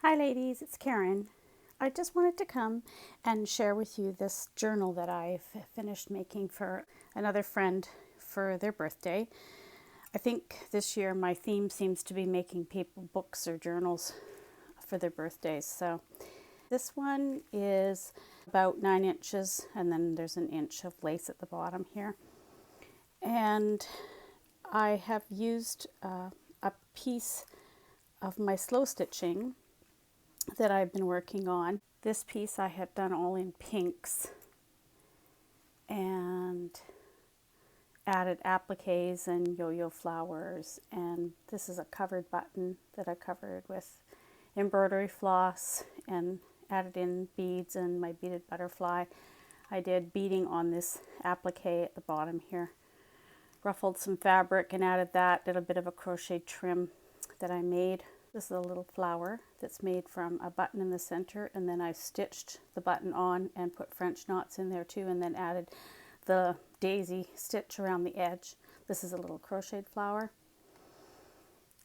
Hi ladies, it's Karen. I just wanted to come and share with you this journal that I've finished making for another friend for their birthday. I think this year my theme seems to be making people books or journals for their birthdays. So this one is about 9 inches and then there's an inch of lace at the bottom here. And I have used a piece of my slow stitching that I've been working on. This piece I have done all in pinks and added appliques and yo-yo flowers, and this is a covered button that I covered with embroidery floss and added in beads and my beaded butterfly. I did beading on this applique at the bottom here. Ruffled some fabric and added that, did a bit of a crochet trim that I made. This is a little flower that's made from a button in the center, and then I stitched the button on and put French knots in there too, and then added the daisy stitch around the edge. This is a little crocheted flower.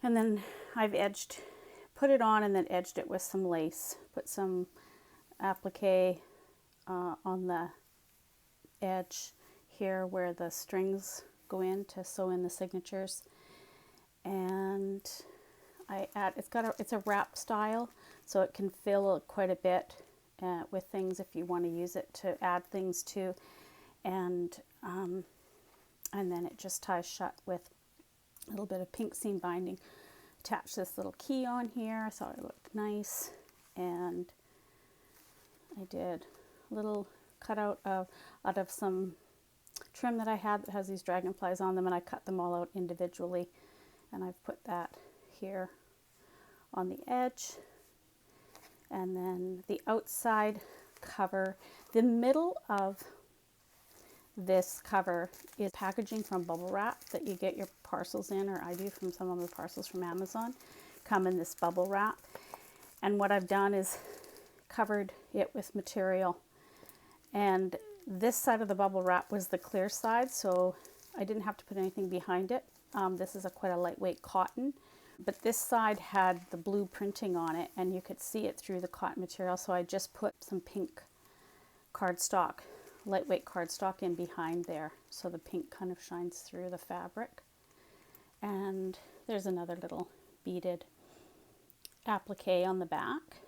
And then I've put it on and then edged it with some lace. Put some applique on the edge here where the strings go in to sew in the signatures. And it's a wrap style, so it can fill quite a bit with things if you want to use it to add things to, and then it just ties shut with a little bit of pink seam binding. Attach this little key on here. I thought it looked nice, and I did a little cutout out of some trim that I had that has these dragonflies on them, and I cut them all out individually, and I've put that here on the edge. And then the outside cover, the middle of this cover is packaging from bubble wrap that you get your parcels in, or I do from some of the parcels from Amazon, come in this bubble wrap. And what I've done is covered it with material, and this side of the bubble wrap was the clear side, so I didn't have to put anything behind it. This is quite a lightweight cotton, but this side had the blue printing on it, and you could see it through the cotton material, so I just put some pink cardstock, lightweight cardstock in behind there, so the pink kind of shines through the fabric. And there's another little beaded applique on the back.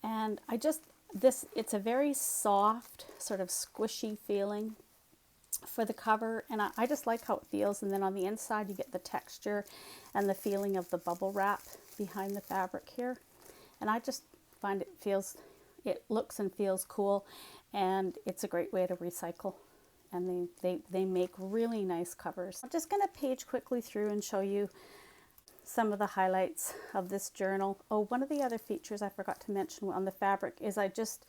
And it's a very soft, sort of squishy feeling for the cover, and I just like how it feels. And then on the inside you get the texture and the feeling of the bubble wrap behind the fabric here, and I just find it looks and feels cool, and it's a great way to recycle, and they make really nice covers. I'm just going to page quickly through and show you some of the highlights of this journal. Oh, one of the other features I forgot to mention on the fabric is I just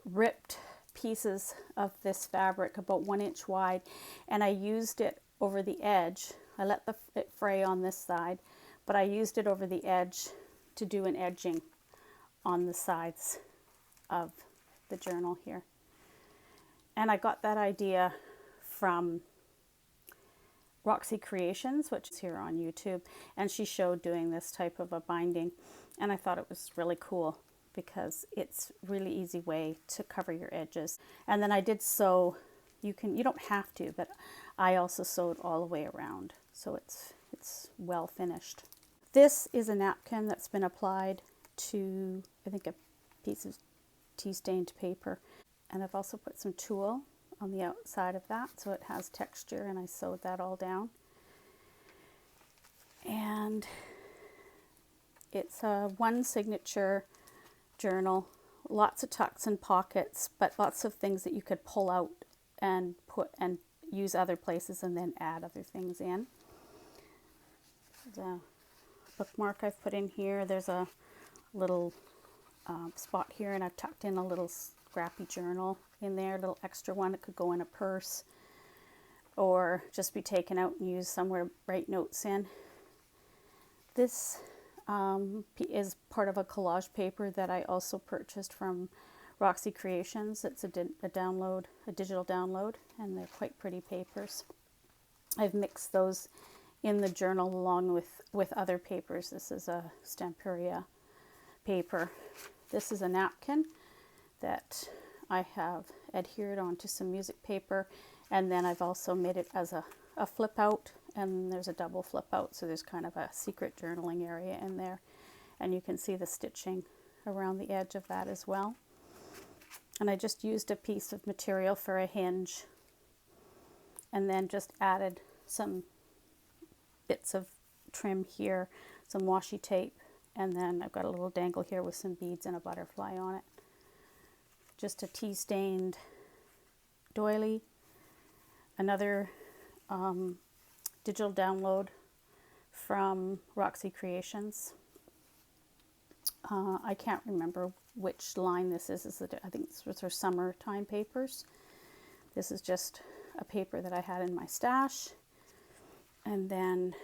ripped pieces of this fabric about 1 inch wide, and I used it over the edge. I let it fray on this side, but I used it over the edge to do an edging on the sides of the journal here. And I got that idea from Roxy Creations, which is here on YouTube, and she showed doing this type of a binding, and I thought it was really cool because it's really easy way to cover your edges. And then I did sew, you don't have to, but I also sewed all the way around, so it's well finished. This is a napkin that's been applied to, I think, a piece of tea stained paper, and I've also put some tulle on the outside of that so it has texture, and I sewed that all down. And it's a one signature journal, lots of tucks and pockets, but lots of things that you could pull out and put and use other places and then add other things in. The bookmark I've put in here, there's a little spot here, and I've tucked in a little scrappy journal in there, a little extra one. It could go in a purse or just be taken out and used somewhere to write notes in. This is part of a collage paper that I also purchased from Roxy Creations. It's a digital download, and they're quite pretty papers. I've mixed those in the journal along with other papers. This is a Stamperia paper. This is a napkin that I have adhered onto some music paper, and then I've also made it as a flip out, and there's a double flip out, so there's kind of a secret journaling area in there, and you can see the stitching around the edge of that as well. And I just used a piece of material for a hinge, and then just added some bits of trim here, some washi tape, and then I've got a little dangle here with some beads and a butterfly on it. Just a tea stained doily, another digital download from Roxy Creations. I can't remember which line this is. I think this was her summertime papers. This is just a paper that I had in my stash. And then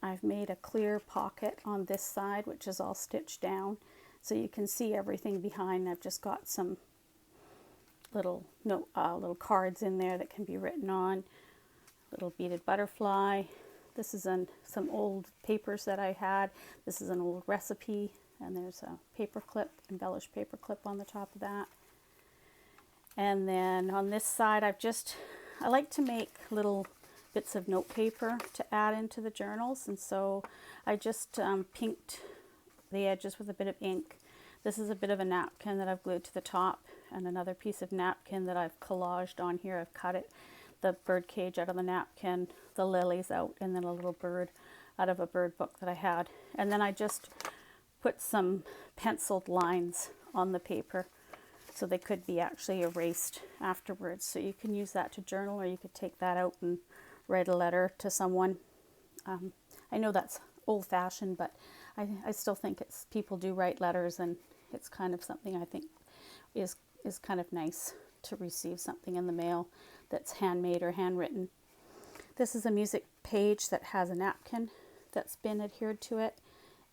I've made a clear pocket on this side, which is all stitched down, so you can see everything behind. I've just got some little cards in there that can be written on. Little beaded butterfly. This is some old papers that I had. This is an old recipe, and there's a paper clip, embellished paper clip on the top of that. And then on this side, I like to make little bits of note paper to add into the journals, and so I just pinked the edges with a bit of ink. This is a bit of a napkin that I've glued to the top, and another piece of napkin that I've collaged on here. I've cut it, the bird cage out of the napkin, the lilies out, and then a little bird out of a bird book that I had. And then I just put some penciled lines on the paper, so they could be actually erased afterwards. So you can use that to journal, or you could take that out and write a letter to someone. I know that's old-fashioned, but I still think people do write letters, and it's kind of something I think is kind of nice to receive something in the mail that's handmade or handwritten. This is a music page that has a napkin that's been adhered to it,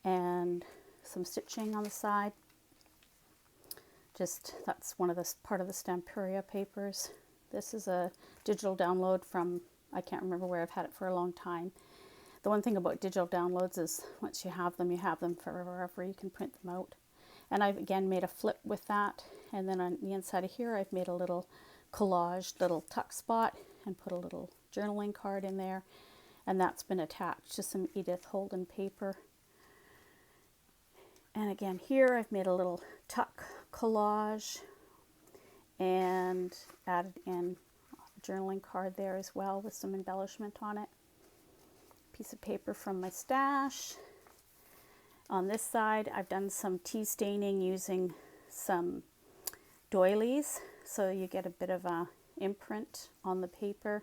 and some stitching on the side. That's part of the Stamperia papers. This is a digital download from, I can't remember where, I've had it for a long time. The one thing about digital downloads is once you have them forever. You can print them out. And I've again made a flip with that. And then on the inside of here, I've made a little collaged little tuck spot and put a little journaling card in there. And that's been attached to some Edith Holden paper. And again here, I've made a little tuck collage and added in a journaling card there as well with some embellishment on it. Piece of paper from my stash. On this side, I've done some tea staining using some doilies, so you get a bit of a imprint on the paper.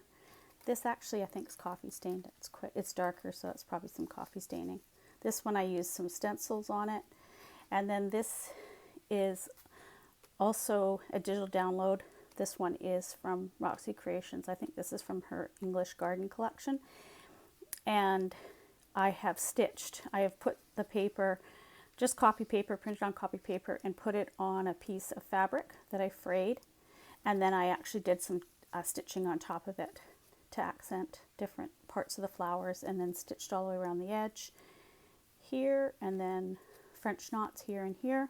This actually I think is coffee stained. It's darker, so it's probably some coffee staining. This one I used some stencils on it. And then this is also a digital download. This one is from Roxy Creations. I think this is from her English Garden collection. And I have put the paper, just copy paper, printed on copy paper, and put it on a piece of fabric that I frayed. And then I actually did some stitching on top of it to accent different parts of the flowers, and then stitched all the way around the edge here, and then French knots here and here.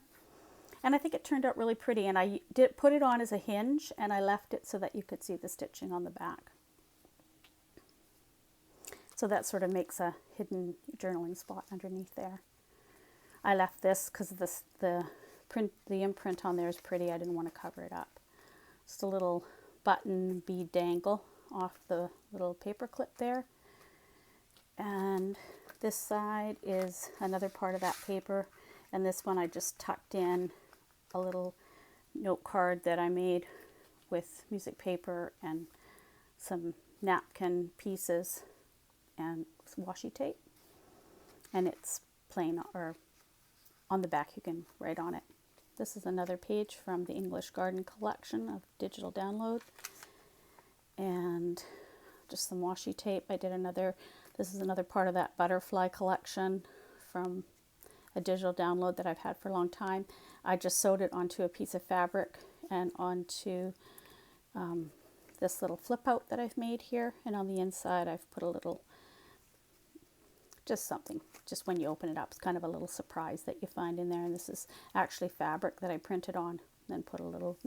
And I think it turned out really pretty, and I did put it on as a hinge, and I left it so that you could see the stitching on the back. So that sort of makes a hidden journaling spot underneath there. I left this because the imprint on there is pretty. I didn't want to cover it up. Just a little button bead dangle off the little paper clip there. And this side is another part of that paper. And this one I just tucked in a little note card that I made with music paper and some napkin pieces and washi tape, and it's plain, or on the back you can write on it. This is another page from the English Garden collection of digital download, and just some washi tape. This is another part of that butterfly collection from a digital download that I've had for a long time. I just sewed it onto a piece of fabric and onto this little flip out that I've made here, and on the inside I've put a little just something, just when you open it up, it's kind of a little surprise that you find in there. And this is actually fabric that I printed on, then put a little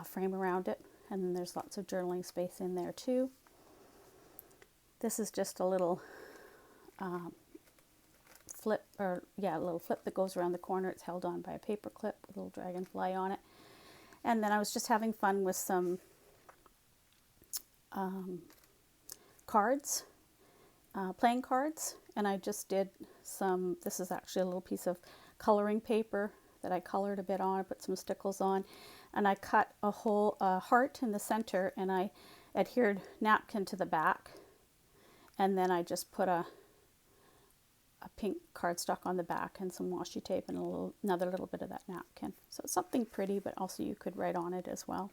frame around it. And then there's lots of journaling space in there too. This is just a little flip, a little flip that goes around the corner. It's held on by a paper clip with a little dragonfly on it. And then I was just having fun with some cards, playing cards, and I just did some, this is actually a little piece of coloring paper that I colored a bit on. I put some stickles on, and I cut a whole heart in the center, and I adhered napkin to the back, and then I just put a pink cardstock on the back and some washi tape and another little bit of that napkin. So it's something pretty, but also you could write on it as well.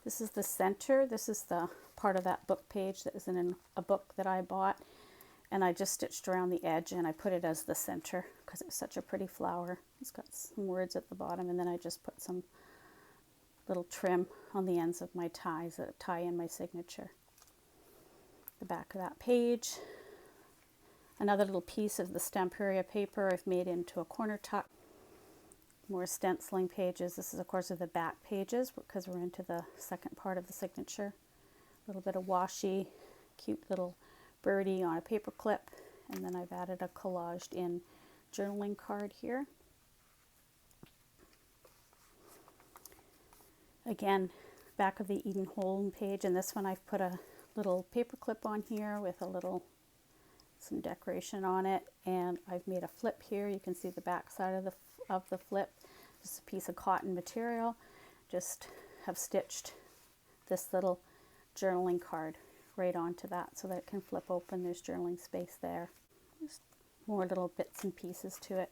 This is the center. This is the part of that book page that is in a book that I bought, and I just stitched around the edge and I put it as the center because it's such a pretty flower. It's got some words at the bottom, and then I just put some little trim on the ends of my ties that tie in my signature. The back of that page, another little piece of the Stamperia paper I've made into a corner tuck. More stenciling pages. This is of course of the back pages because we're into the second part of the signature. A little bit of washi, cute little birdie on a paper clip, and then I've added a collaged in journaling card here. Again, back of the Eden Home page, and this one I've put a little paper clip on here with some decoration on it, and I've made a flip here. You can see the back side of the flip. Just a piece of cotton material. Just have stitched this little journaling card right onto that so that it can flip open. There's journaling space there. Just more little bits and pieces to it.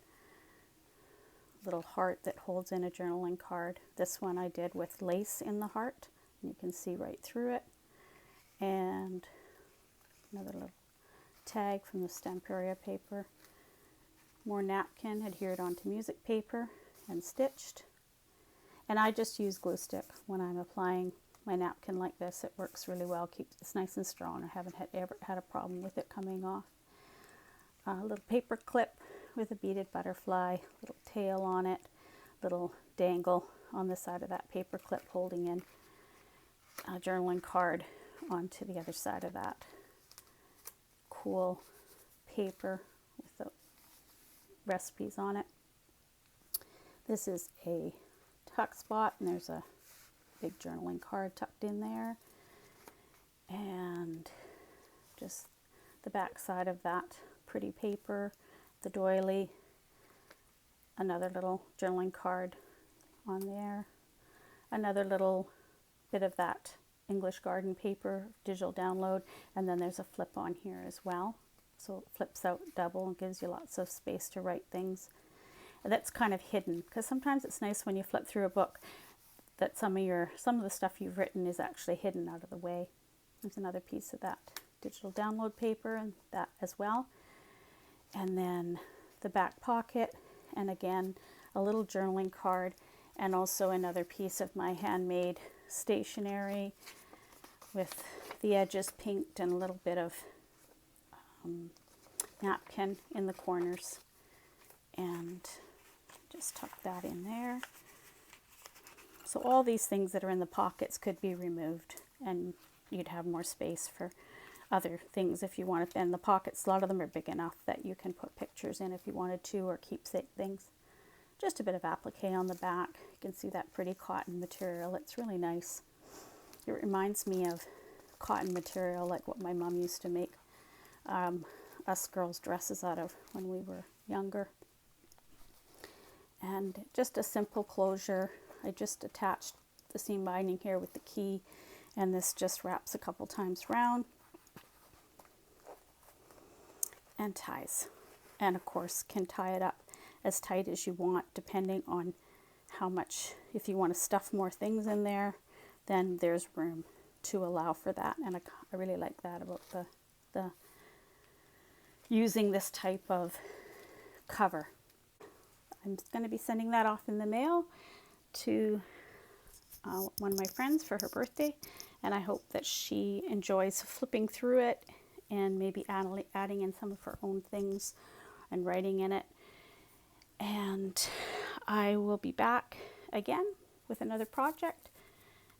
Little heart that holds in a journaling card. This one I did with lace in the heart. You can see right through it. And another little tag from the Stamperia paper. More napkin adhered onto music paper and stitched. And I just use glue stick when I'm applying my napkin like this. It works really well. It's nice and strong. I haven't ever had a problem with it coming off. A little paper clip with a beaded butterfly, little tail on it, little dangle on the side of that paper clip holding in a journaling card onto the other side of that. Cool paper with the recipes on it. This is a tuck spot, and there's a big journaling card tucked in there, and just the back side of that pretty paper, the doily, another little journaling card on there, another little bit of that English garden paper digital download, and then there's a flip on here as well, so it flips out double and gives you lots of space to write things. And that's kind of hidden, because sometimes it's nice when you flip through a book that some of the stuff you've written is actually hidden out of the way. There's another piece of that digital download paper and that as well. And then the back pocket, and again a little journaling card, and also another piece of my handmade stationery with the edges pinked and a little bit of napkin in the corners, and just tuck that in there. So all these things that are in the pockets could be removed, and you'd have more space for other things if you wanted. And the pockets, a lot of them are big enough that you can put pictures in if you wanted to, or keepsake things. Just a bit of applique on the back. You can see that pretty cotton material. It's really nice. It reminds me of cotton material like what my mom used to make us girls dresses out of when we were younger. And just a simple closure. I just attached the seam binding here with the key, and this just wraps a couple times round and ties. And of course can tie it up as tight as you want, depending on how much. If you want to stuff more things in there, then there's room to allow for that. And I really like that about the using this type of cover. I'm going to be sending that off in the mail to one of my friends for her birthday, and I hope that she enjoys flipping through it and maybe adding in some of her own things and writing in it. And I will be back again with another project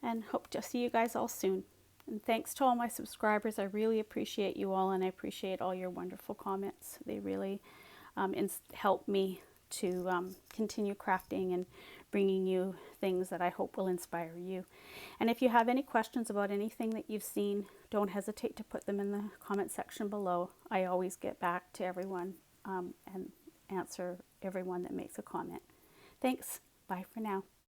and hope to see you guys all soon. And thanks to all my subscribers. I really appreciate you all, and I appreciate all your wonderful comments. They really help me to continue crafting and bringing you things that I hope will inspire you. And if you have any questions about anything that you've seen, don't hesitate to put them in the comment section below. I always get back to everyone and answer everyone that makes a comment. Thanks. Bye for now.